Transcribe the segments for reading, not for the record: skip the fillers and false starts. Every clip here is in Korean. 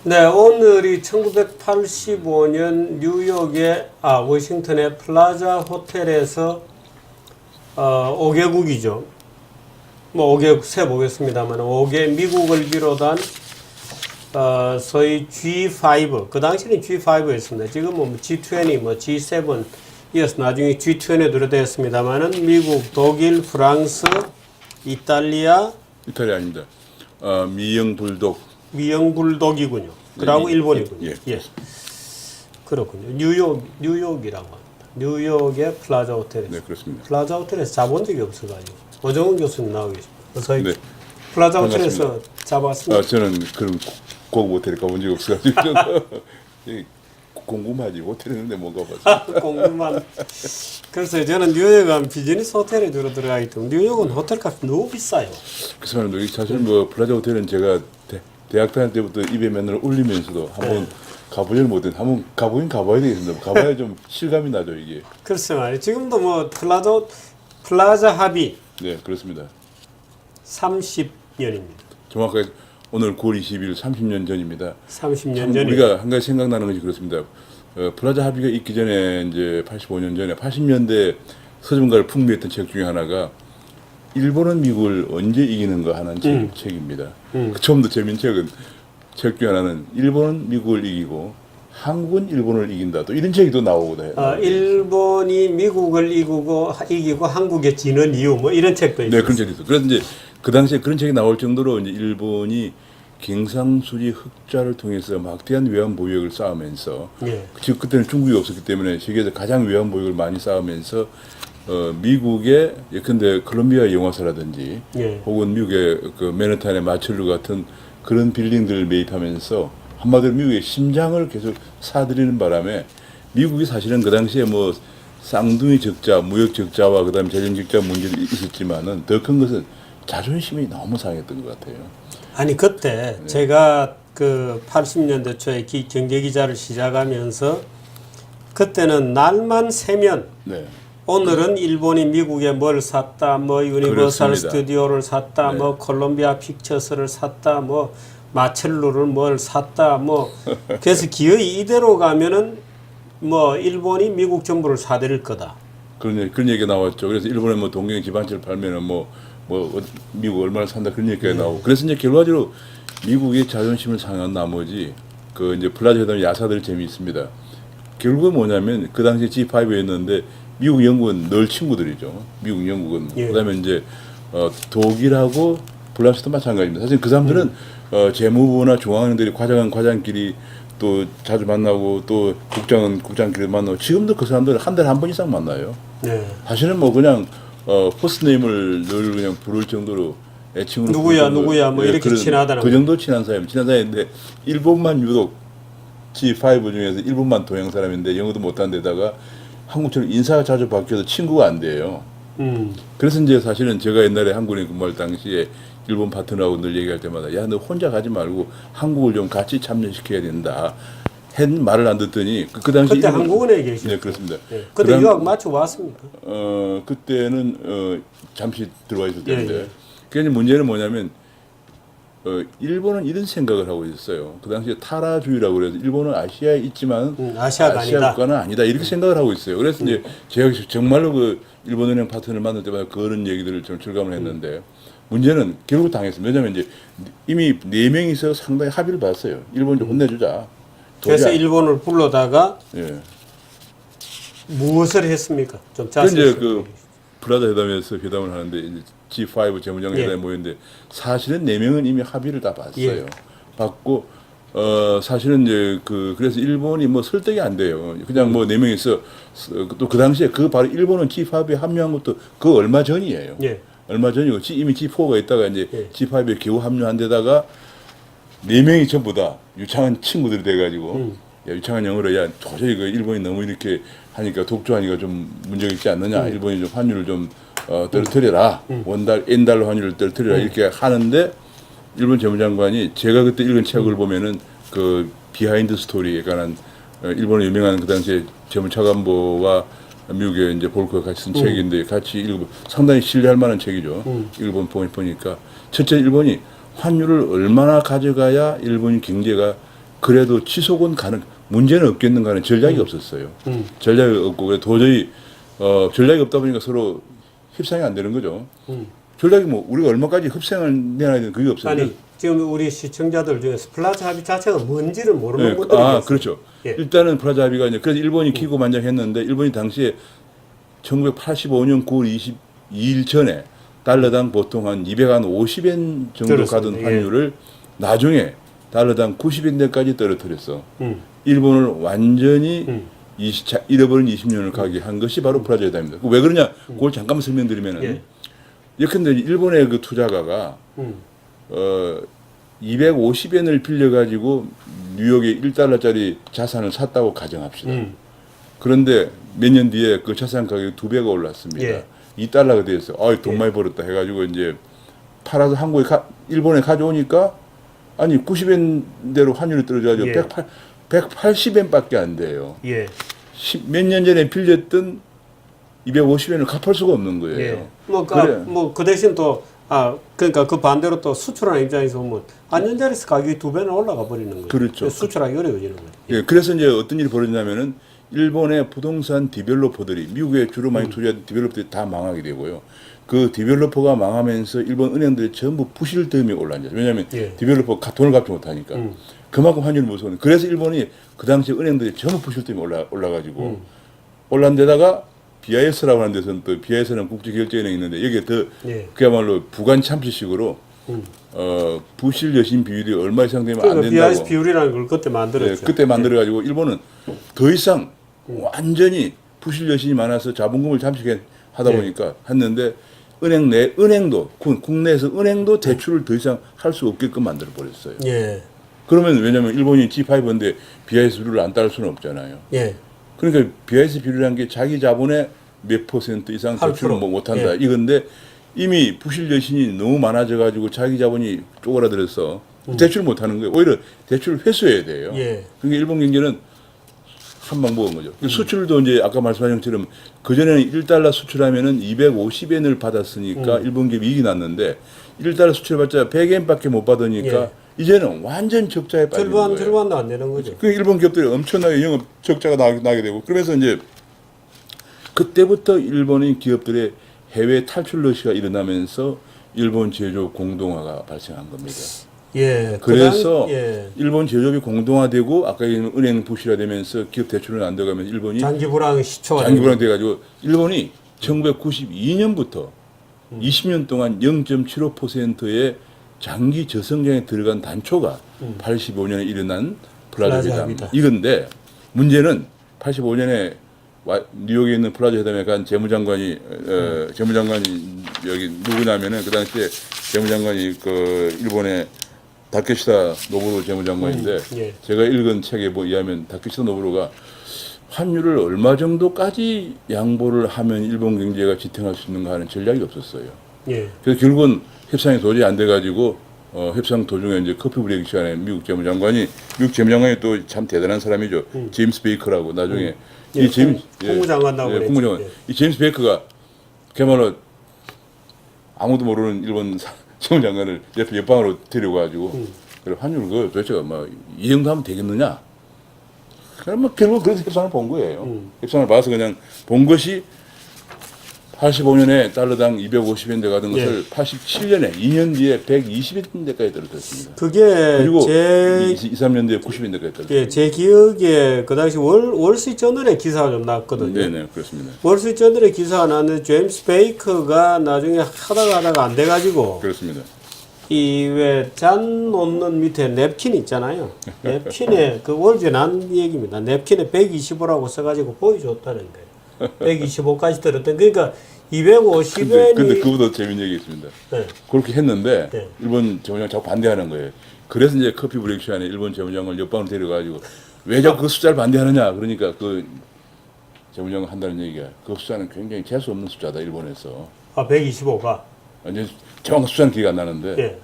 네, 오늘이 1985년 뉴욕의 워싱턴의 플라자 호텔에서 5개국이죠. 뭐 5개국 세보겠습니다만 5개 미국을 비롯한 소위 G5, 그 당시는 G5였습니다. 지금은 뭐 G20, 뭐 G7 이어서 나중에 G20에 들어됐습니다만은 미국, 독일, 프랑스, 이탈리아 아닙니다. 미영 불독. 미영 불독이군요. 그리고 일본이군요. 예. 예. 그렇군요. 뉴욕이라고 합니다. 뉴욕의 플라자 호텔에서. 네, 그렇습니다. 플라자 호텔에서 자본 적이 없어가지고 오정훈 교수님 나오고 계십니다. 저희 네. 플라자 호텔에서 잡았습니다. 저는 그런 고급 호텔에 가본 적이 없어가지고 궁금하지. 호텔에는데 못 가봤어요. 궁금한. 그래서 저는 뉴욕에 가면 비즈니스 호텔에 주로 들어가기 때문에 뉴욕은 호텔 값이 너무 비싸요. 그래서 말입니다. 사실 뭐 플라자 호텔은 제가 대학 다닐 때부터 입에 맨날 올리면서도 한번 가보질 못했는데 한번 가보긴 가봐야 되겠습니다. 가봐야 좀 실감이 나죠 이게. 글쎄 말이에요. 지금도 뭐 플라자 합의 네, 그렇습니다. 30년입니다. 정확하게 오늘 9월 20일 30년 전입니다. 30년 전에 우리가 한 가지 생각나는 것이 그렇습니다. 플라자 합의가 있기 전에 이제 85년 전에 80년대 서점가를 풍미했던 책 중에 하나가 일본은 미국을 언제 이기는가 하는 책입니다. 처음부터 재밌는 책 중에 하나는 일본은 미국을 이기고 한국은 일본을 이긴다. 또 이런 책이 또 나오고 해요. 일본이 미국을 이기고 한국에 지는 이유 뭐 이런 책도 있어요. 네, 그런 책이 있어요. 그래서 이제 그 당시에 그런 책이 나올 정도로 이제 일본이 경상수지 흑자를 통해서 막대한 외환 보유액을 쌓으면서 즉 그때는 중국이 없었기 때문에 세계에서 가장 외환 보유액을 많이 쌓으면서 미국의 예컨대 콜롬비아 영화사라든지 혹은 미국의 그 맨해튼의 마철루 같은 그런 빌딩들을 매입하면서 한마디로 미국의 심장을 계속 사들이는 바람에 미국이 사실은 그 당시에 뭐 쌍둥이 적자, 무역 적자와 그다음에 재정 적자 문제도 있었지만은 더 큰 것은 자존심이 너무 상했던 것 같아요. 아니 그때 제가 그 80년대 초에 경제 기자를 시작하면서 그때는 날만 새면 오늘은 일본이 미국에 뭘 샀다, 뭐 유니버설 그렇습니다. 스튜디오를 샀다, 뭐 콜롬비아 픽처스를 샀다, 뭐 마첼루를 뭘 샀다, 뭐 그래서 기어이 이대로 가면은 뭐 일본이 미국 정부를 사들일 거다. 그런 얘기가 나왔죠. 그래서 일본에 뭐 동경 기반체를 팔면은 뭐 미국 얼마나 산다 그런 얘기가 나오고. 그래서 이제 결과적으로 미국의 자존심을 상한 나머지 그 이제 플라자 회담 야사들 재미있습니다. 결국은 뭐냐면 그 당시에 G5였는데 미국, 영국은 늘 친구들이죠. 미국, 영국은. 그다음에 이제 독일하고 프랑스도 마찬가지입니다. 사실 그 사람들은 재무부나 중앙은행들이 과장끼리 또 자주 만나고 또 국장끼리 만나고 지금도 그 사람들 한 달에 한 번 이상 만나요. 사실은 뭐 그냥 포스트네임을 늘 그냥 부를 정도로 애칭으로 누구야 뭐 이렇게 친하다는 그 정도 친한 사이인데 일본만 유독 G5 중에서 일본만 동양 사람인데 영어도 못하는 데다가 한국처럼 인사가 자주 바뀌어서 친구가 안 돼요. 그래서 이제 사실은 제가 옛날에 한국에 근무할 당시에 일본 파트너하고 늘 얘기할 때마다 야, 너 혼자 가지 말고 한국을 좀 같이 참여시켜야 된다. 한 말을 안 듣더니 그 당시 그때 한국은행에 계시죠. 네, 그렇습니다. 그때 유학 마쳐 왔습니까? 그때는 잠시 들어와 있을 때인데. 그러니까 문제는 뭐냐면 일본은 이런 생각을 하고 있었어요. 그 당시에 타라주의라고 그래서 일본은 아시아에 있지만 아시아 국가는 아니다 이렇게 생각을 하고 있어요. 그래서 이제 제가 정말로 그 일본은행 파트너를 만날 때마다 그런 얘기들을 좀 출감을 했는데 문제는 결국 당했습니다. 왜냐하면 이제 이미 4명이서 상당히 합의를 봤어요. 일본 좀 혼내주자. 그래서 일본을 불러다가 무엇을 했습니까? 좀 자세히. 이제 그 플라자 회담에서 회담을 하는데 이제 G5 재무장 회담에 모였는데 사실은 4명은 이미 합의를 다 봤어요. 봤고 사실은 이제 그래서 일본이 뭐 설득이 안 돼요. 그냥 뭐 4명이서 또 그 당시에 바로 일본은 G5에 합류한 것도 그 얼마 전이에요. 얼마 전이고 이미 G4가 있다가 이제 G5에 겨우 합류한 데다가 4명이 전부 다 유창한 친구들이 돼가지고 야, 유창한 영어로 야 도저히 그 일본이 너무 이렇게 하니까 독주하니까 좀 문제가 있지 않느냐. 일본이 좀 환율을 좀 떨어뜨려라. 엔달러 환율을 떨어뜨려라. 이렇게 하는데 일본 재무장관이 제가 그때 읽은 책을 보면은 그 비하인드 스토리에 관한 일본의 유명한 그 당시에 재무차관보와 미국의 이제 볼커가 같이 쓴 책인데 같이 읽어 상당히 신뢰할 만한 책이죠. 일본 보니까 첫째 일본이 환율을 얼마나 가져가야 일본 경제가 그래도 지속은 문제는 없겠는가 하는 전략이 없었어요. 전략이 없고 그래 도저히 전략이 없다 보니까 서로 협상이 안 되는 거죠. 전략이 뭐 우리가 얼마까지 협상을 내놔야 되는 그게 없어요. 아니 지금 우리 시청자들 중에서 플라자 합의 자체가 뭔지를 모르는 분들이 아, 계세요. 그렇죠. 예. 일단은 플라자 합의가 이제 그래서 일본이 기고만장했는데 일본이 당시에 1985년 9월 22일 전에 달러당 보통 한 250엔 정도 들었습니다. 가던 환율을 나중에 달러당 90엔대까지 떨어뜨렸어. 음. 일본을 완전히 잃어버린 20년을 가게 한 것이 바로 플라자 회담입니다. 왜 그러냐? 그걸 잠깐만 설명드리면은 예. 예컨대 일본의 그 투자가가 250엔을 빌려가지고 뉴욕에 1달러짜리 자산을 샀다고 가정합시다. 그런데 몇 년 뒤에 그 자산 가격이 2배가 올랐습니다. 예. 2달러가 됐어요. 아, 돈 많이 벌었다 해가지고 이제 팔아서 한국에 일본에 가져오니까 아니 90엔대로 환율이 떨어져가지고 예. 180엔밖에 안 돼요. 예. 몇 년 전에 빌렸던 250엔을 갚을 수가 없는 거예요. 예. 뭐 그 그래. 대신 또 그러니까 그 반대로 또 수출하는 입장에서 보면 안전자리에서 가격이 2배는 올라가 버리는 거죠. 그렇죠. 수출하기 어려워지는 거죠. 예, 그래서 이제 어떤 일이 벌어지냐면은 일본의 부동산 디벨로퍼들이 미국에 주로 많이 투자한 디벨로퍼들이 다 망하게 되고요. 그 디벨로퍼가 망하면서 일본 은행들이 전부 부실금이 올라앉아요. 왜냐하면 예. 디벨로퍼가 돈을 갚지 못하니까 그만큼 환율이 무서운. 그래서 일본이 그 당시 은행들이 전부 부실금이 올라가지고 올란 데다가 BIS라고 하는 데서는 또 BIS는 국제결제은행이 있는데 여기에 더 예. 그야말로 부관 참치식으로 부실 여신 비율이 얼마 이상 되면 안 그러니까 된다고. BIS 비율이라는 걸 그때 만들었죠. 네, 그때 만들어가지고 일본은 더 이상 완전히 부실 여신이 많아서 자본금을 잠식해 하다 예. 보니까 했는데 은행도 국내에서 은행도 대출을 더 이상 할 수 없게끔 만들어 버렸어요. 예. 그러면 왜냐면 일본이 G5인데 BIS 비율을 안 따를 수는 없잖아요. 예. 그러니까 BIS 비율이라는 게 자기 자본의 몇 % 이상 대출을 뭐 못한다 이건데 이미 부실 여신이 너무 많아져 가지고 자기 자본이 쪼그라들어서 대출 못하는 거예요. 오히려 대출을 회수해야 돼요. 예. 그러니까 일본 경제는 한 방 먹은 거죠. 수출도 이제 아까 말씀하신 것처럼 그전에는 1달러 수출하면은 250엔을 받았으니까 일본 기업이 이익이 났는데 1달러 수출해봤자 100엔밖에 못 받으니까 예. 이제는 완전 적자에 빠지는 거예요. 절반도 안 되는 거죠. 그 일본 기업들이 엄청나게 영업 적자가 나게 되고 그러면서 이제 그때부터 일본인 기업들의 해외 탈출 러시가 일어나면서 일본 제조업 공동화가 발생한 겁니다. 예. 그래서 예. 일본 제조업이 공동화되고 아까 얘기한 은행 부실화되면서 기업 대출은 안 들어가면서 일본이 장기 불황 시초가 장기 불황 돼가지고 일본이 1992년부터 20년 동안 0.75%의 장기 저성장에 들어간 단초가 85년에 일어난 플라자 회담. 회담이다. 이건데 문제는 85년에 뉴욕에 있는 플라자 회담에 간 재무장관이 여기 누구냐면은 그 당시에 재무장관이 그 일본의 다케시다 노부로 재무장관인데 예. 제가 읽은 책에 의하면 다케시다 노부로가 환율을 얼마 정도까지 양보를 하면 일본 경제가 지탱할 수 있는가 하는 전략이 없었어요. 예. 그래서 결국은 협상이 도저히 안 돼가지고 협상 도중에 이제 커피 브레이크 시간에 미국 재무장관이 또 참 대단한 사람이죠. 제임스 베이커라고 나중에 예, 국무장관이라고 그랬죠. 국무장관 예. 이 제임스 베이커가 그야말로 아무도 모르는 일본 재무장관을 옆방으로 데려가지고 그래 환율 그 도대체 이 정도 하면 되겠느냐? 그러면 결국 그래서 협상을 본 거예요. 협상을 봐서 그냥 본 것이 85년에 달러당 250엔대 가던 것을 87년에 2년 뒤에 120엔대까지 떨어졌습니다. 그게 그리고 제 2, 3년 뒤에 90엔대까지 떨어졌습니다. 예, 제 기억에 그 당시 월스트리트저널에 기사가 좀 났거든요. 네네 그렇습니다. 월스트리트저널에 기사가 났는데 제임스 베이커가 나중에 하다가 안 돼가지고 그렇습니다. 이 왜 잔 놓는 밑에 냅킨 있잖아요. 냅킨에 그 월주에 난 얘기입니다. 냅킨에 125라고 써가지고 보여줬다는 거예요. 125까지 떨었던 그러니까 250엔이 근데 그보다 재밌는 얘기 있습니다. 네. 그렇게 했는데 네. 일본 재무장관 자꾸 반대하는 거예요. 그래서 이제 커피 브레이크 시간에 일본 재무장관을 옆방으로 데려가지고 왜 자꾸 그 숫자를 반대하느냐 그러니까 그 재무장관 한다는 얘기가 그 숫자는 굉장히 재수 없는 숫자다 일본에서. 125가 완전 정확한 숫자는 기억이 안 나는데 예.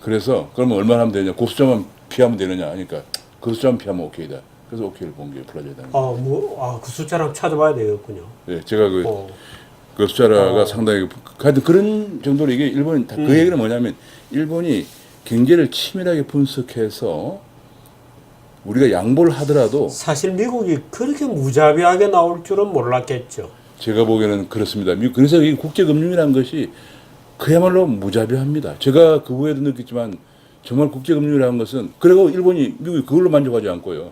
그래서 그러면 얼마나 하면 되냐 그 숫자만 피하면 되느냐 하니까 그 숫자만 피하면 오케이다. 그래서 오케이를 본 게 플라자 회담. 그 숫자랑 찾아봐야 되겠군요. 예, 제가 그 숫자가 상당히 하여튼 그런 정도로 이게 일본이 그 얘기는 뭐냐면 일본이 경제를 치밀하게 분석해서 우리가 양보를 하더라도 사실 미국이 그렇게 무자비하게 나올 줄은 몰랐겠죠. 제가 보기에는 그렇습니다. 그래서 이 국제금융이라는 것이 그야말로 무자비합니다. 제가 그 후에도 느꼈지만 정말 국제금융이라는 것은 그리고 미국이 그걸로 만족하지 않고요.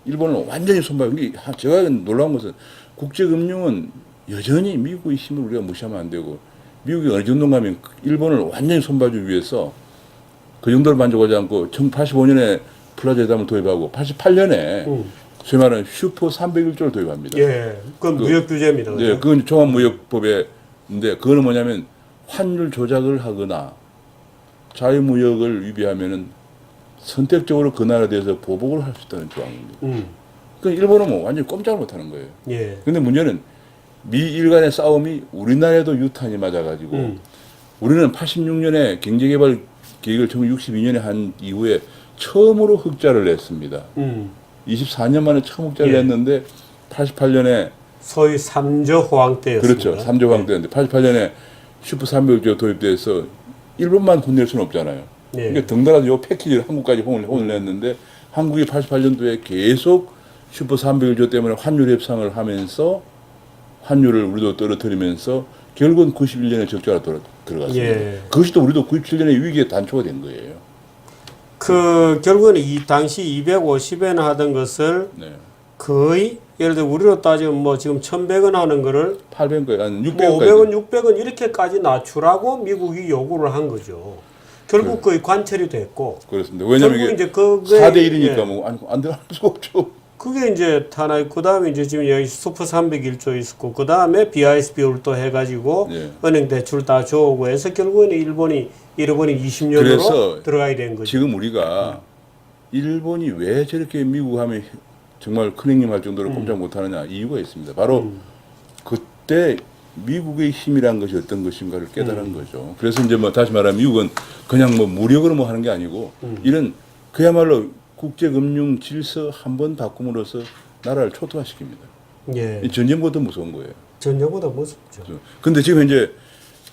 일본은 완전히 손봐요. 제가 놀라운 것은 국제금융은 여전히 미국의 힘을 우리가 무시하면 안 되고 미국이 어느 정도 가면 일본을 완전히 손봐주기 위해서 그 정도로 만족하지 않고 1985년에 플라자 회담을 도입하고 88년에 소위 말하는 슈퍼 301조를 도입합니다. 예, 그건 무역 규제입니다. 네, 그건 종합무역법인데 그거는 뭐냐면 환율 조작을 하거나 자유무역을 위배하면은 선택적으로 그 나라에 대해서 보복을 할 수 있다는 조항입니다. 그러니까 일본은 뭐 완전히 꼼짝을 못하는 거예요. 예. 근데 문제는 미일 간의 싸움이 우리나라에도 유탄이 맞아가지고 우리는 86년에 경제개발 계획을 1962년에 한 이후에 처음으로 흑자를 냈습니다. 24년 만에 처음 흑자를 냈는데 88년에 소위 3조 호황 때였습니다. 그렇죠. 3조 호황 때였는데 88년에 슈퍼 300조 도입돼서 일본만 혼낼 수는 없잖아요. 예. 그러니까 덩달아 요 패키지를 한국까지 혼을 냈는데 한국이 88년도에 계속 슈퍼 301조 때문에 환율 협상을 하면서 환율을 우리도 떨어뜨리면서 결국은 91년에 적자가 들어갔습니다. 예. 그것이 또 우리도 97년에 위기의 단초가 된 거예요. 결국은 이 당시 250엔 하던 것을 네. 거의 예를 들어 우리로 따지면 뭐 지금 1,100원 하는 거를 800원, 한 600원까지. 뭐 500원, 600원 이렇게까지 낮추라고 미국이 요구를 한 거죠. 결국 거의 관철이 됐고. 그렇습니다. 왜냐면 이게 이제 그게 4대 1이니까 예. 뭐 안 들어갈 수가 없죠. 그게 이제 하나 있고 그다음에 이제 지금 여기 슈퍼 301조 있었고 그다음에 BISB를 또 해가지고 예. 은행 대출 다 줘오고 해서 결국에는 일본이 잃어버린 20년으로 그래서 들어가야 된 거죠. 지금 우리가 일본이 왜 저렇게 미국 하면 정말 큰 형님 할 정도로 꼼짝 못하느냐 이유가 있습니다. 바로 그때 미국의 힘이란 것이 어떤 것인가를 깨달은 거죠. 그래서 이제 뭐 다시 말하면 미국은 그냥 뭐 무력으로 뭐 하는 게 아니고 이런 그야말로 국제금융 질서 한 번 바꿈으로써 나라를 초토화시킵니다. 예. 이 전쟁보다 무서운 거예요. 전쟁보다 무섭죠. 근데 지금 이제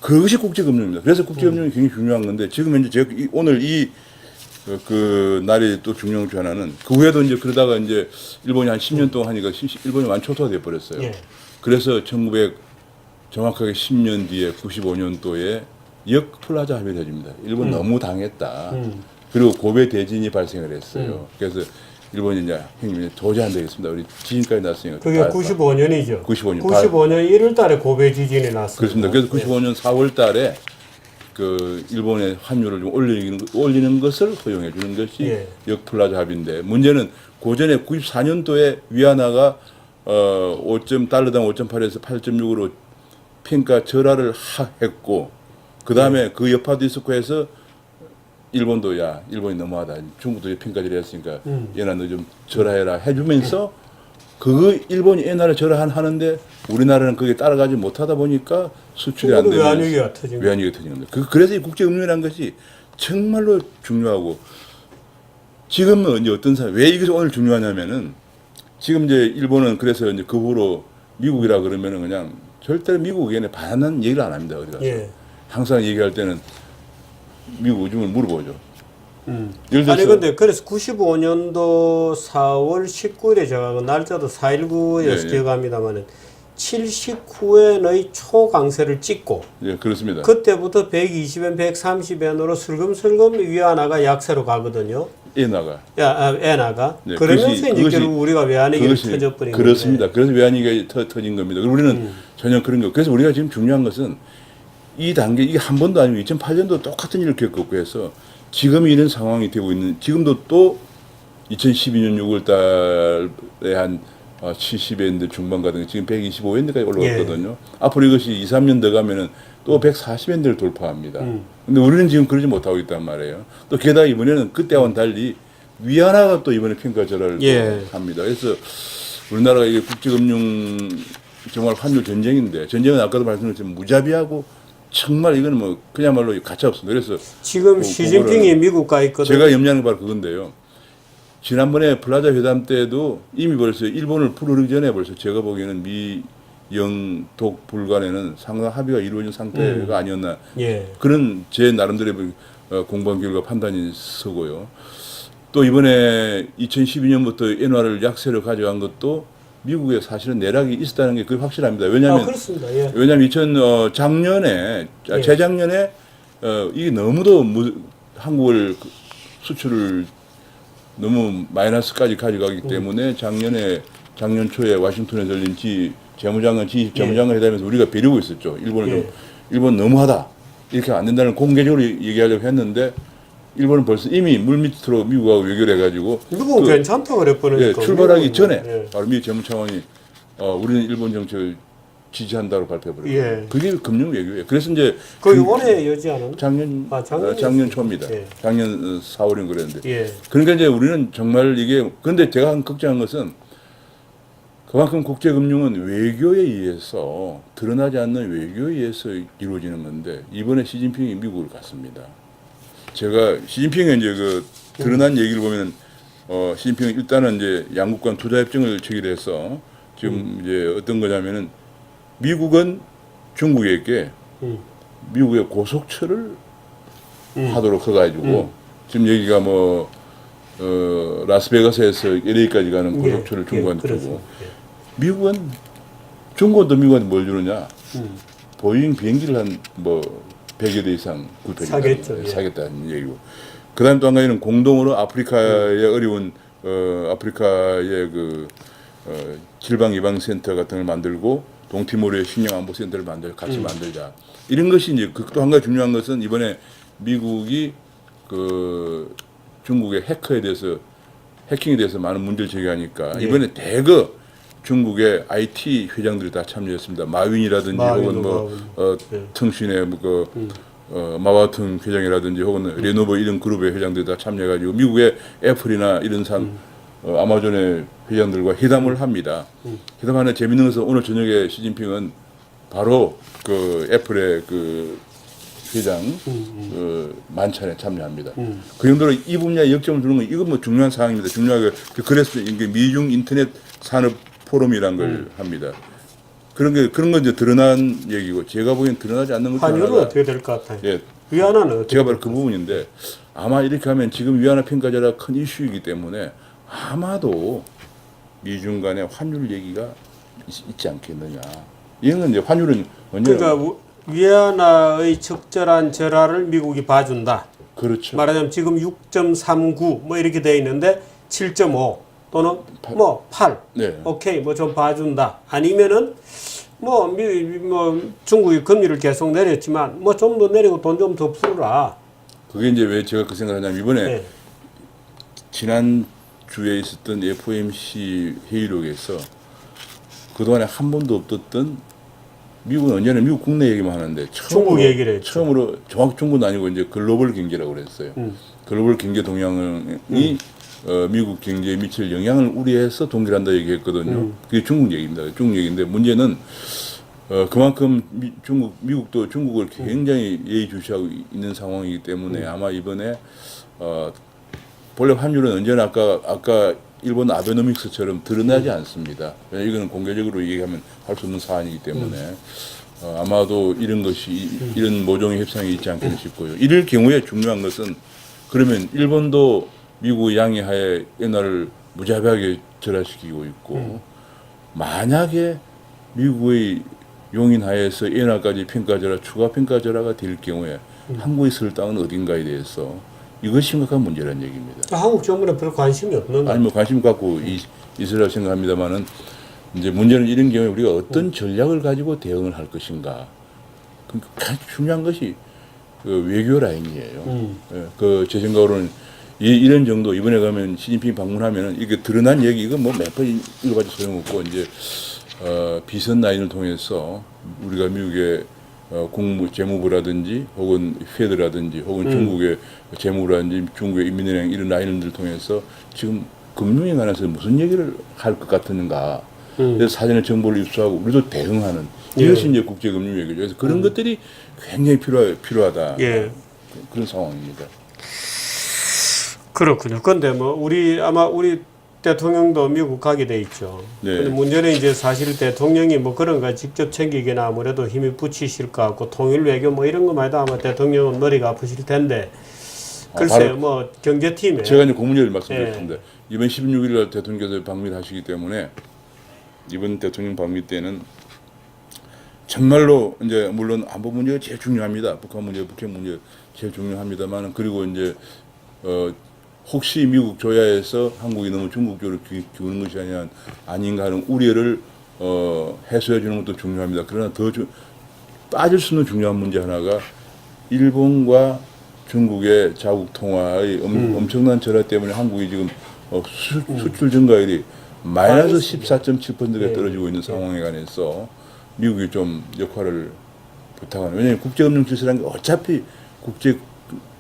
그것이 국제금융입니다. 그래서 국제금융이 굉장히 중요한 건데 지금 이제 제가 오늘 그 날이 또 중요한 중 하나는 그 후에도 이제 그러다가 이제 일본이 한 10년 동안 하니까 일본이 완전 초토화돼 버렸어요. 예. 그래서 정확하게 10년 뒤에 95년도에 역플라자 합의를 해줍니다. 일본 너무 당했다. 그리고 고베 대진이 발생을 했어요. 그래서 일본이 이제 형님 도저히 안 되겠습니다. 우리 지진까지 났으니까. 그게 95년이죠. 95년. 95년 1월 달에 고베 지진이 났습니다. 그렇습니다. 그래서 95년 4월 달에 그 일본의 환율을 좀 올리는 것을 허용해 주는 것이 예. 역플라자 합의인데 문제는 고전에 94년도에 위안화가 달러당 5.8에서 8.6으로 평가 절하를 했고 그 다음에 그 여파도 있었고 해서 일본도 일본이 너무하다. 중국도 평가절하 했으니까 얘나 너 좀 절하해라 해주면서 일본이 옛날에 절하하는데 우리나라는 그게 따라가지 못하다 보니까 수출이 안 되면 외환위기가 터진 겁니다. 그래서 이 국제금융이라는 것이 정말로 중요하고 지금은 이제 왜 이게 오늘 중요하냐면은 지금 이제 일본은 그래서 이제 그 후로 미국이라 그러면은 그냥 절대로 미국에 반하는 얘기를 안 합니다. 어디 가서. 예. 항상 얘기할 때는 미국 의중을 물어보죠. 예를 들어서 아니 근데 그래서 95년도 4월 19일에 제가 그 날짜도 4.19에서 예. 기억합니다만은 79엔의 초강세를 찍고 예, 그렇습니다. 그때부터 120엔, 130엔으로 슬금슬금 위안화가 약세로 가거든요. 엔화가. 엔화가. 네, 그러면서 이제 그것이- 결국 우리가 외환위기를 터져버린 거예요. 그렇습니다. 그래서 외환위기가 터진 겁니다. 그리고 우리는 전혀 그런 거. 그래서 우리가 지금 중요한 것은 이 단계 이게 한 번도 아니고 2008년도 똑같은 일을 겪었고 해서 지금 이런 상황이 되고 있는 지금도 또 2012년 6월 달에 한 70엔대 중반 가던 지금 125엔대까지 올라갔거든요. 앞으로 이것이 2, 3년 더 가면은 또 140엔대를 돌파합니다. 근데 우리는 지금 그러지 못하고 있단 말이에요. 또 게다가 이번에는 그때와는 달리 위안화가 또 이번에 평가 절하를 예. 합니다. 그래서 우리나라가 이게 국제금융 정말 환율 전쟁인데 전쟁은 아까도 말씀드렸지만 무자비하고 정말 이거는 뭐 그야말로 가차 없습니다. 그래서 지금 시진핑이 미국 가 있거든요. 제가 염려하는 게 바로 그건데요. 지난번에 플라자 회담 때도 이미 벌써 일본을 부르기 전에 벌써 제가 보기에는 미영독 불간에는 상당 합의가 이루어진 상태가 아니었나 예. 그런 제 나름대로의 공부한 결과 판단이 서고요. 또 이번에 2012년부터 엔화를 약세로 가져간 것도 미국에 사실은 내락이 있었다는 게 거의 확실합니다. 왜냐하면 그렇습니다. 예. 왜냐하면 작년에 예. 재작년에 이게 너무도 한국을 수출을 너무 마이너스까지 가져가기 때문에 작년 초에 와싱턴에 열린 G20 재무장관 회담에서 우리가 벼르고 있었죠. 일본은 예. 일본 너무하다. 이렇게 안 된다는 공개적으로 얘기하려고 했는데 일본은 벌써 이미 물밑으로 미국하고 외교를 해가지고 미국은 괜찮다고 그랬거든요. 예, 출발하기 전에 예. 바로 미 재무차관이 우리는 일본 정책을 지지한다고 발표해버렸어요. 예. 그게 금융 외교예요. 그래서 이제 거의 올해 여지 않은? 작년 초입니다. 예. 작년 4월인 그랬는데. 예. 그러니까 이제 우리는 정말 이게 근데 제가 걱정한 것은 그만큼 국제금융은 외교에 의해서 드러나지 않는 외교에 의해서 이루어지는 건데 이번에 시진핑이 미국을 갔습니다. 제가 시진핑의 이제 그 드러난 얘기를 보면 시진핑은 일단은 이제 양국 간 투자 협정을 체결해서 지금 이제 어떤 거냐면은 미국은 중국에게 미국의 고속철을 하도록 해가지고 지금 여기가 뭐 라스베가스에서 LA까지 가는 고속철을 중국한테 주고 미국은 중국도 미국한테 뭘 주느냐 보잉 비행기를 한 뭐 100여 대 이상 사겠죠. 사겠다는 얘기고 그다음 또 한 가지는 공동으로 아프리카의 어려운 아프리카의 질병 예방 센터 같은 걸 만들고 동티모르의 식량 안보 센터를 같이 만들자. 이런 것이 이제 또 한 가지 중요한 것은 이번에 미국이 중국의 해킹에 대해서 많은 문제를 제기하니까 이번에 대거 중국의 IT 회장들이 다 참여했습니다. 마윈이라든지 혹은腾讯의 마와튼 회장이라든지 혹은 레노버 이런 그룹의 회장들이 다 참여해가지고 미국의 애플이나 이런 아마존의 회장들과 회담을 합니다. 회담하는 재밌는 것은 오늘 저녁에 시진핑은 바로 애플의 회장 만찬에 참여합니다. 그 정도로 이 분야에 역점을 두는 건 이건 뭐 중요한 사항입니다. 중요하게 그래서 이게 미중 인터넷 산업 포럼이란 걸 합니다. 그런 건 이제 드러난 얘기고 제가 보기엔 드러나지 않는 것 환율은 어떻게 될 것 같아요? 예, 위안화는 어떻게? 제가 바로 그 부분인데 아마 이렇게 하면 지금 위안화 평가제가 큰 이슈이기 때문에 아마도 미중 간의 환율 얘기가 있지 않겠느냐. 이건 이제 환율은 언제 그러니까 위안화의 적절한 절하를 미국이 봐준다. 그렇죠. 말하자면 지금 6.39 뭐 이렇게 돼 있는데 7.5 또는 8 네. 오케이 뭐 좀 봐준다. 아니면은 뭐 중국이 금리를 계속 내렸지만 뭐 좀 더 내리고 돈 좀 더 풀어라. 그게 이제 왜 제가 그 생각하냐면 이번에 네. 지난 주에 있었던 FOMC 회의록에서 그동안에 한 번도 없었던 미국은 언제나 미국 국내 얘기만 하는데 중국 얘기를 했죠. 처음으로 정확히 중국은 아니고 이제 글로벌 경제라고 그랬어요. 글로벌 경제 동향이 미국 경제에 미칠 영향을 우려해서 동결한다 얘기했거든요. 그게 중국 얘기입니다. 중국 얘기인데 문제는 그만큼 미국도 중국을 굉장히 예의주시하고 있는 상황이기 때문에 아마 이번에 본래 환율은 언제나 아까 일본 아베노믹스처럼 드러나지 않습니다. 왜냐하면 이거는 공개적으로 얘기하면 할 수 없는 사안이기 때문에 아마도 이런 모종의 협상이 있지 않겠나 싶고요. 이럴 경우에 중요한 것은 그러면 일본도 미국의 양해하에 엔화를 무자비하게 절하시키고 있고 만약에 미국의 용인하에서 엔화까지 평가절하, 추가 평가절하가 될 경우에 한국이 설 땅은 어딘가에 대해서 이것이 심각한 문제라는 얘기입니다. 한국 정부는 별 관심이 없는 거예요. 아니 뭐 관심 갖고 있으라고 생각합니다만은 이제 문제는 이런 경우에 우리가 어떤 전략을 가지고 대응을 할 것인가. 그러니까 가장 중요한 것이 외교 라인이에요. 제 생각으로는 이런 정도 이번에 가면 시진핑 방문하면은 이게 드러난 얘기 이건 뭐 몇 번 읽어봐도 소용없고 이제 비선 라인을 통해서 우리가 미국의 재무부라든지 혹은 페드라든지 혹은 중국의 재무부라든지 중국의 인민은행 이런 라인들을 통해서 지금 금융에 관해서 무슨 얘기를 할 것 같은가. 그래서 사전에 정보를 입수하고 우리도 대응하는 이것이 이제 국제금융 외교죠. 그래서 그런 것들이 굉장히 필요하다. 예. 그런 상황입니다. 그렇군요. 근데 뭐 아마 우리 대통령도 미국 가게 돼 있죠. 네. 근데 문제는 이제 사실 대통령이 뭐 그런 거 직접 챙기기는 아무래도 힘이 붙이실 것 같고 통일 외교 뭐 이런 거만 해도 아마 대통령은 머리가 아프실 텐데 글쎄요, 뭐 경제팀에 제가 이제 고문을 말씀드렸습니다. 예. 이번 16일 날 대통령께서 방미를 하시기 때문에 이번 대통령 방미 때는 정말로 이제 물론 안보 문제가 제일 중요합니다. 북한 문제, 북핵 문제 제일 중요합니다만 그리고 이제 혹시 미국 조야에서 한국이 너무 중국 쪽으로 기우는 것이 아닌가 하는 우려를 해소해 주는 것도 중요합니다. 그러나 더 빠질 수 없는 중요한 문제 하나가 일본과 중국의 자국 통화의 엄청난 절하 때문에 한국이 지금 수출 증가율이 마이너스 14.7%가 예. 떨어지고 있는 상황에 관해서 미국이 좀 역할을 부탁하는. 왜냐하면 국제금융 질서라는 게 어차피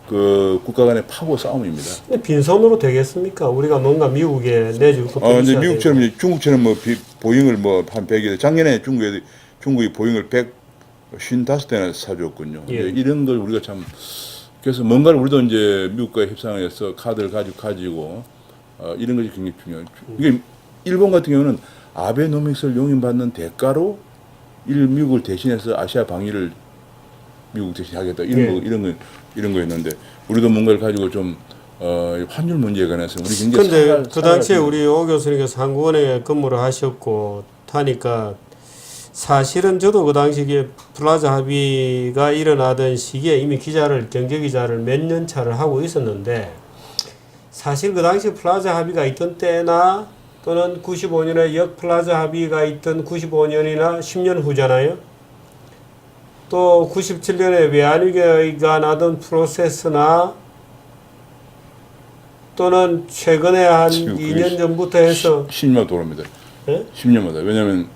국가 간의 파고 싸움입니다. 근데 빈손으로 되겠습니까? 우리가 뭔가 미국에 내줄 것도 근데 있어야 미국처럼 되고. 이제 중국처럼 뭐 보잉을 뭐 한 100여 작년에 중국이 보잉을 155대나 사줬군요. 예. 이런 걸 우리가 참 그래서 뭔가를 우리도 이제 미국과 협상을 해서 카드를 가지고 이런 것이 굉장히 중요해요. 이게 일본 같은 경우는 아베노믹스를 용인받는 대가로 미국을 대신해서 아시아 방위를 미국 대신 하겠다 이런 거였는데 우리도 뭔가를 가지고 좀 환율 문제에 관해서 우리 굉장히 근데 그 당시에 우리 오 교수님께서 한국은행에 근무를 하셨고 하니까 사실은 저도 그 당시에 플라자 합의가 일어나던 시기에 이미 경제 기자를 몇 년 차를 하고 있었는데 사실 그 당시 플라자 합의가 있던 때나 또는 95년에 역 플라자 합의가 있던 95년이나 10년 후잖아요. 또 97년에 외환위기가 나던 프로세스나 또는 최근에 한 2년 전부터 해서 10년마다 돌아옵니다. 예? 10년마다. 왜냐하면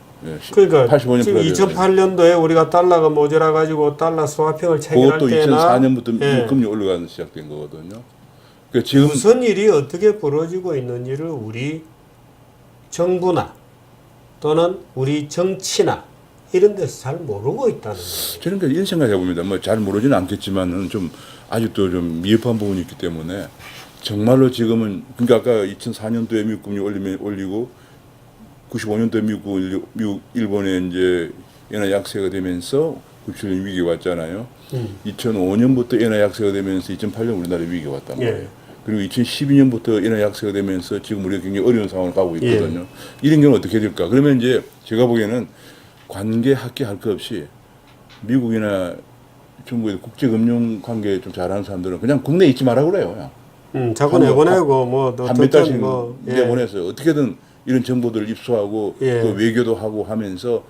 그러니까 85년 지금 2008년도에 우리가 달러가 모자라 가지고 달러 스와핑을 체결할 그것도 때나 2004년부터 예. 금리 올라가는 시작된 거거든요. 그러니까 지금 무슨 일이 어떻게 벌어지고 있는지를 우리 정부나 또는 우리 정치나 이런 데서 잘 모르고 있다는 거예요. 저는 그 이런 생각해 봅니다. 뭐 잘 모르지는 않겠지만은 좀 아직도 좀 미흡한 부분이 있기 때문에 정말로 지금은 그러니까 아까 2004년도에 미국 금리 올리고 95년도에 미국 일본에 이제 엔화 약세가 되면서 97년 위기가 왔잖아요. 2005년부터 엔화 약세가 되면서 2008년 우리나라에 위기가 왔단 말이에요. 예. 그리고 2012년부터 엔화 약세가 되면서 지금 우리가 굉장히 어려운 상황을 가고 있거든요. 이런 경우는 어떻게 될까? 그러면 이제 제가 보기에는 관계 학계 할 것 없이 미국이나 중국의 국제금융 관계 좀 잘하는 사람들은 그냥 국내에 있지 말라고 그래요. 자꾸 내보내고 뭐 한 몇 달씩 예. 내보내서 어떻게든 이런 정보들을 입수하고 예. 또 외교도 하고 하면서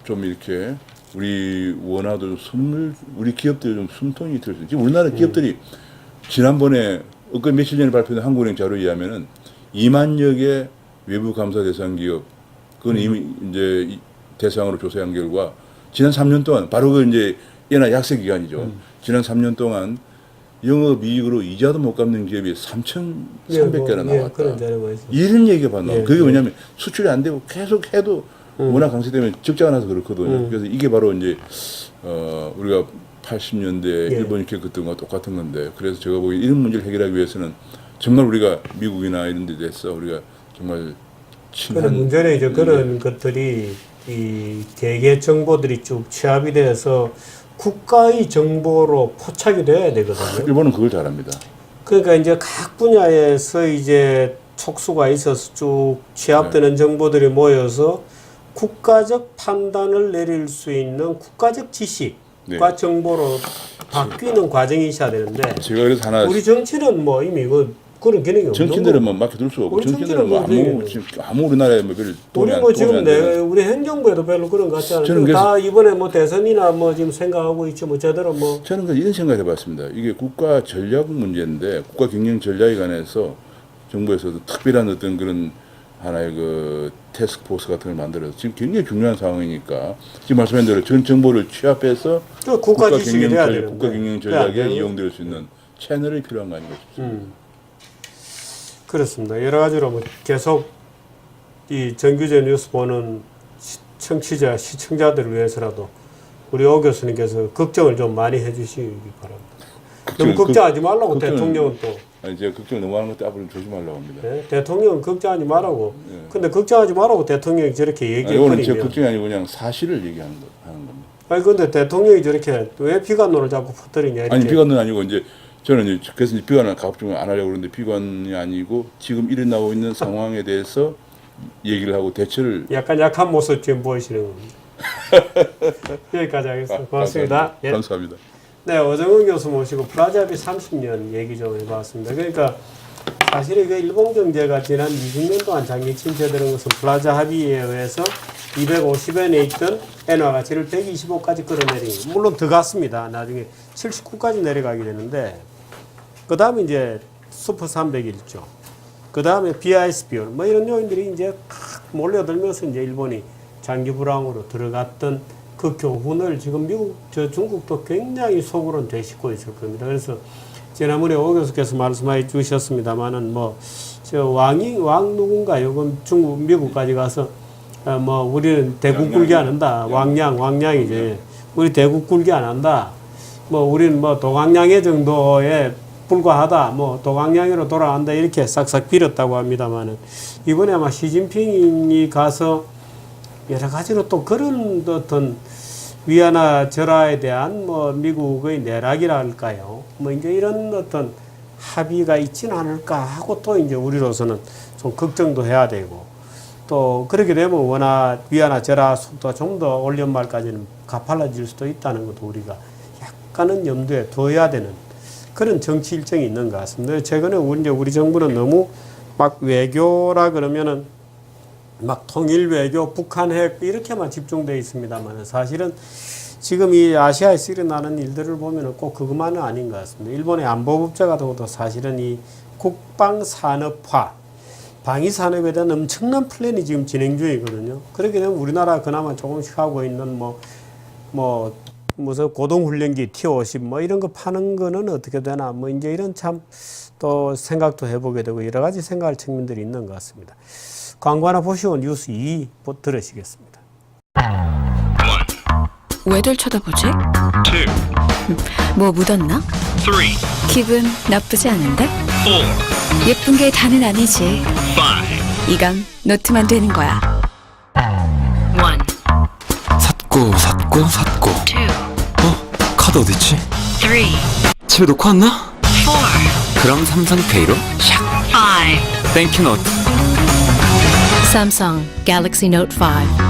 좀 이렇게 우리 원화도 우리 기업들 좀 숨통이 들 수 있지. 우리나라 기업들이 지난번에 며칠 전에 발표된 한국은행 자료에 의하면은 2만여 개 외부 감사 대상 기업 그건 이미 이제 대상으로 조사한 결과 지난 3년 동안 바로 그 이제 예나 약세 기간이죠. 지난 3년 동안 영업이익으로 이자도 못 갚는 기업이 3,300개나 나왔다. 그런 자료가 있어요. 이런 얘기가 봤나? 예, 그게 예. 왜냐하면 수출이 안 되고 계속 해도 워낙 강세되면 적자가 나서 그렇거든요. 그래서 이게 바로 이제 우리가 80년대 예. 일본이 겪었던 거와 똑같은 건데 그래서 제가 보기에 이런 문제를 해결하기 위해서는 정말 우리가 미국이나 이런 데 대해서 우리가 정말 그런 문제는 이제 그런 것들이 이 개개 정보들이 쭉 취합이 돼서 국가의 정보로 포착이 돼야 되거든요. 일본은 그걸 잘합니다. 그러니까 이제 각 분야에서 이제 촉수가 있어서 쭉 취합되는 정보들이 모여서 국가적 판단을 내릴 수 있는 국가적 지식과 정보로 바뀌는 과정이 있어야 되는데 제가 그래서 하나 우리 정치는 뭐 이미 그런 기능이 없는 정치인들은 뭐 맡겨둘 수가 없고 우리 정치인들은 뭐 아무 우리나라에 뭐 별 돈이 우리 안 뭐 지금 되는 우리 행정부에도 별로 그런 것 같지 저는 않아요. 그래서- 다 이번에 뭐 대선이나 뭐 지금 생각하고 있지 뭐 제대로 뭐 저는 그 이런 생각을 해봤습니다. 이게 국가 전략 문제인데 국가 경영 전략에 관해서 정부에서도 특별한 어떤 그런 하나의 그 태스크포스 같은 걸 만들어서 지금 굉장히 중요한 상황이니까 지금 말씀하신 대로 전 정보를 취합해서 국가 지식이 돼야 되는데 국가 경영 전략에 이용될 수 있는 채널이 필요한 거 아닌가 싶습니다. 그렇습니다. 여러 가지로 뭐 계속 이 정규제 뉴스 보는 청취자, 시청자들을 위해서라도 우리 오 교수님께서 걱정을 좀 많이 해주시기 바랍니다. 너무 걱정하지 말라고 대통령은 또. 아니 제가 걱정 너무 하는 것도 앞으로 조심하려고 합니다. 네? 대통령은 걱정하지 말라고. 근데 걱정하지 말라고 대통령이 저렇게 이거는 제 얘기해버리면. 걱정이 아니고 그냥 사실을 얘기하는 겁니다. 아니 근데 대통령이 저렇게 왜 비관론을 자꾸 퍼뜨리냐 이렇게. 아니 비관은 아니고 이제 저는 이제 그래서 이제 비관을 가급적으로 안 하려고 그러는데 비관이 아니고 지금 일어나고 있는 상황에 대해서 얘기를 하고 대처를 약간 약한 모습 지금 보이시는 겁니다. 여기까지 하겠습니다. 고맙습니다. 예. 감사합니다. 네, 어정은 교수 모시고 플라자 합의 30년 얘기 좀 해봤습니다. 그러니까 사실 이거 일본 경제가 지난 20년 동안 장기 침체되는 것은 플라자 합의에 의해서 250엔에 있던 엔화 가치를 125까지 끌어내린 거. 물론 더 갔습니다. 나중에 79까지 내려가게 되는데 그 다음에 이제 슈퍼 301조 그 다음에 BIS 비율 뭐 이런 요인들이 이제 탁 몰려들면서 이제 일본이 장기 불황으로 들어갔던 그 교훈을 지금 미국, 중국도 굉장히 속으로는 되씹고 있을 겁니다. 그래서 지난번에 오 교수께서 말씀해 주셨습니다만은 왕 누군가 요건 중국, 미국까지 가서 우리는 대국 굴기 안 한다. 왕량이지. 우리 대국 굴기 안 한다. 우리는 도강량의 정도에 불과하다. 도강량으로 돌아간다. 이렇게 싹싹 빌었다고 합니다만은 이번에 아마 시진핑이 가서 여러 가지로 또 그런 어떤 위안화 절하에 대한 미국의 내락이랄까요. 이제 이런 어떤 합의가 있지는 않을까 하고 또 이제 우리로서는 좀 걱정도 해야 되고 또 그렇게 되면 위안화 절하 속도가 좀 더 올 연말까지는 가팔라질 수도 있다는 것도 우리가 약간은 염두에 둬야 되는 그런 정치 일정이 있는 것 같습니다. 최근에 우리 정부는 너무 막 외교라 그러면은 막 통일 외교, 북한 핵 이렇게만 집중되어 있습니다만 사실은 지금 이 아시아에서 일어나는 일들을 보면은 꼭 그것만은 아닌 것 같습니다. 일본의 안보법제가도 사실은 이 국방 산업화, 방위 산업에 대한 엄청난 플랜이 지금 진행 중이거든요. 그렇게 되면 우리나라 그나마 조금씩 하고 있는 무슨 고동훈련기 T-50 이런 거 파는 거는 어떻게 되나 이제 이런 참 또 생각도 해보게 되고 여러 가지 생각할 측면들이 있는 것 같습니다. 광고 하나 보시고 뉴스 2 들으시겠습니다. 왜들 쳐다보지? 2, 뭐 묻었나? 3, 기분 나쁘지 않은데? 4, 예쁜 게 다는 아니지. 5, 이건 노트만 되는 거야. 1, 샀고 2, 카드 어딨지? 3, 집에 놓고 왔나? 4, 그럼 삼성페이로 샥 5. 땡큐 노트 Samsung Galaxy Note 5